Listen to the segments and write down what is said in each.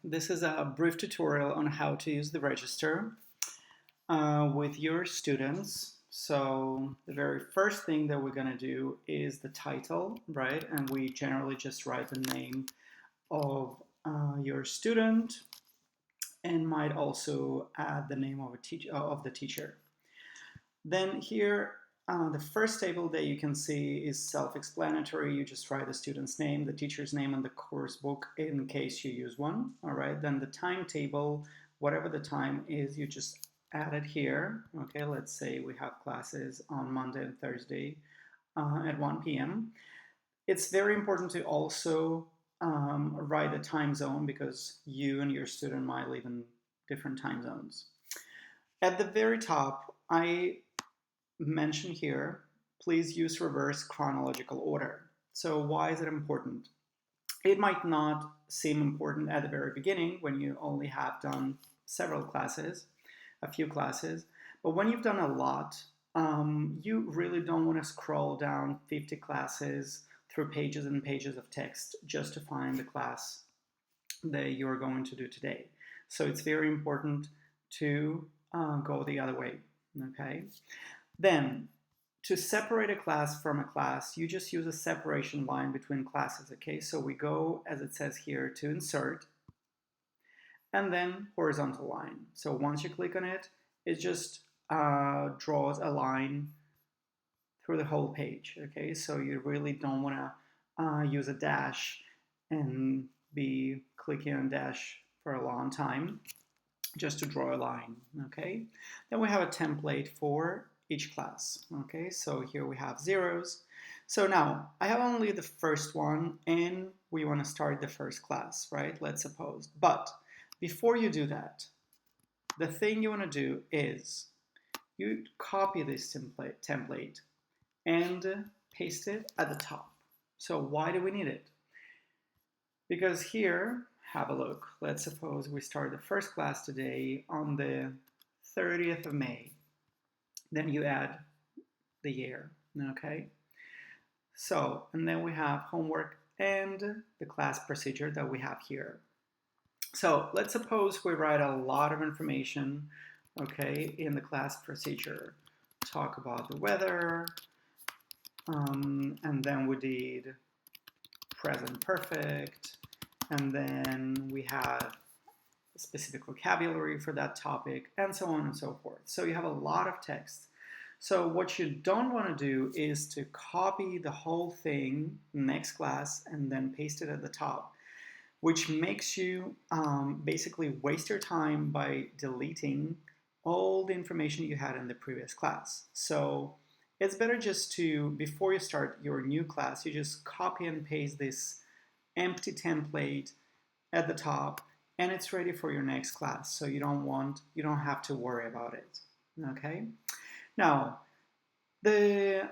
This is a brief tutorial on how to use the register with your students. So the very first thing that we're going to do is the title, right? And we generally just write the name of your student and might also add the name of the teacher. Then here, the first table that you can see is self-explanatory. You just write the student's name, the teacher's name, and the course book in case you use one. All right, then the timetable, whatever the time is, you just add it here. Okay, let's say we have classes on Monday and Thursday at 1 p.m. It's very important to also write the time zone because you and your student might live in different time zones. At the very top, I mention here, please use reverse chronological order. So why is it important? It might not seem important at the very beginning when you only have done several classes, a few classes, but when you've done a lot, you really don't want to scroll down 50 classes through pages and pages of text just to find the class that you're going to do today. So it's very important to go the other way, okay? Then, to separate a class from a class, you just use a separation line between classes, okay? So we go, as it says here, to insert, and then horizontal line. So once you click on it, it just draws a line through the whole page, okay? So you really don't want to use a dash and be clicking on dash for a long time just to draw a line, okay? Then we have a template for each class, okay? So here we have zeros. So now I have only the first one and we want to start the first class, right? Let's suppose. But before you do that, the thing you want to do is you copy this template and paste it at the top. So why do we need it? Because here, have a look. Let's suppose we start the first class today on the 30th of May. Then you add the year, okay? So, and then we have homework and the class procedure that we have here. So let's suppose we write a lot of information, okay, in the class procedure. Talk about the weather, and then we did present perfect, and then we have specific vocabulary for that topic, and so on and so forth. So you have a lot of text. So what you don't want to do is to copy the whole thing next class and then paste it at the top, which makes you basically waste your time by deleting all the information you had in the previous class. So it's better just to, before you start your new class, you just copy and paste this empty template at the top, and it's ready for your next class. So you don't have to worry about it. Okay. Now, the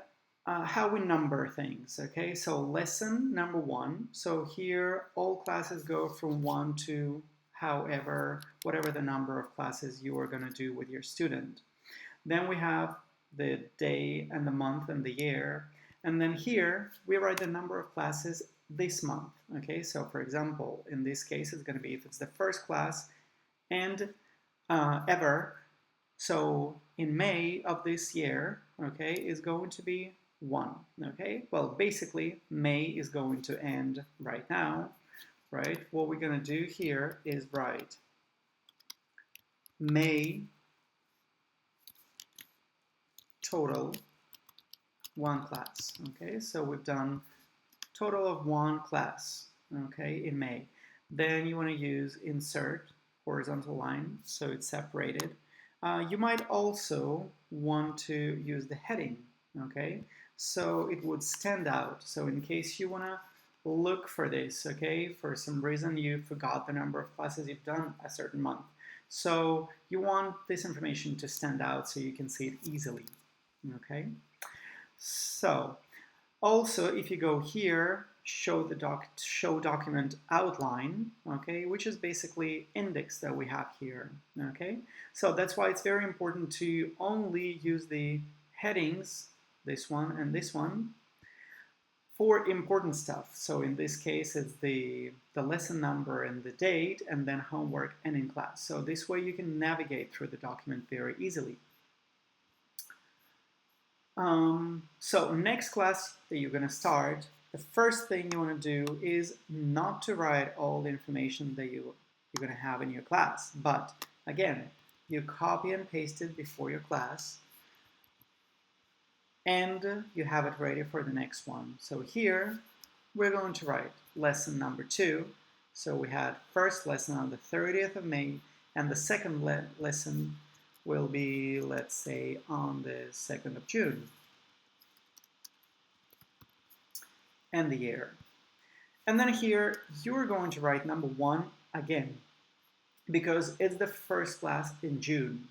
how we number things. Okay. So lesson number 1. So here all classes go from 1 to whatever the number of classes you are going to do with your student. Then we have the day and the month and the year. And then here we write the number of classes this month. Okay, so for example, in this case, it's going to be if it's the first class and ever. So in May of this year, okay, is going to be 1. Okay, well, basically, May is going to end right now, right? What we're going to do here is write May total 1 class. Okay, so we've done total of 1 class, okay, in May. Then you want to use insert horizontal line, so it's separated. You might also want to use the heading, okay, so it would stand out. So in case you want to look for this, okay, for some reason you forgot the number of classes you've done a certain month. So you want this information to stand out so you can see it easily, okay. So also, if you go here, show document outline, okay, which is basically index that we have here, okay. So that's why it's very important to only use the headings, this one and this one, for important stuff. So in this case, it's the lesson number and the date, and then homework and in class. So this way you can navigate through the document very easily. So next class that you're going to start, the first thing you want to do is not to write all the information that you're going to have in your class. But again, you copy and paste it before your class, and you have it ready for the next one. So here, we're going to write lesson number 2. So we had first lesson on the 30th of May, and the second lesson will be, let's say, on the 2nd of June. And the year. And then here, you're going to write number 1 again, because it's the first class in June,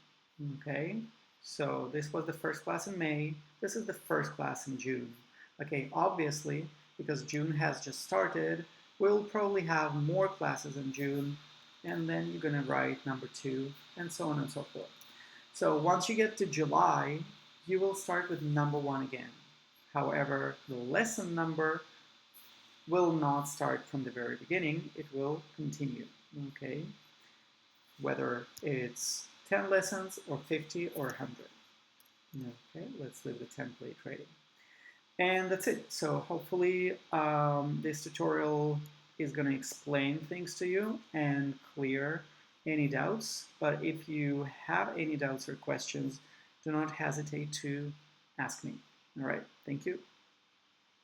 okay? So this was the first class in May, this is the first class in June. Okay, obviously, because June has just started, we'll probably have more classes in June, and then you're gonna write number 2, and so on and so forth. So once you get to July, you will start with number 1 again. However, the lesson number will not start from the very beginning, it will continue, okay? Whether it's 10 lessons or 50 or 100. Okay, let's leave the template ready. And that's it. So hopefully this tutorial is going to explain things to you and clear any doubts. But if you have any doubts or questions, do not hesitate to ask me. All right, thank you.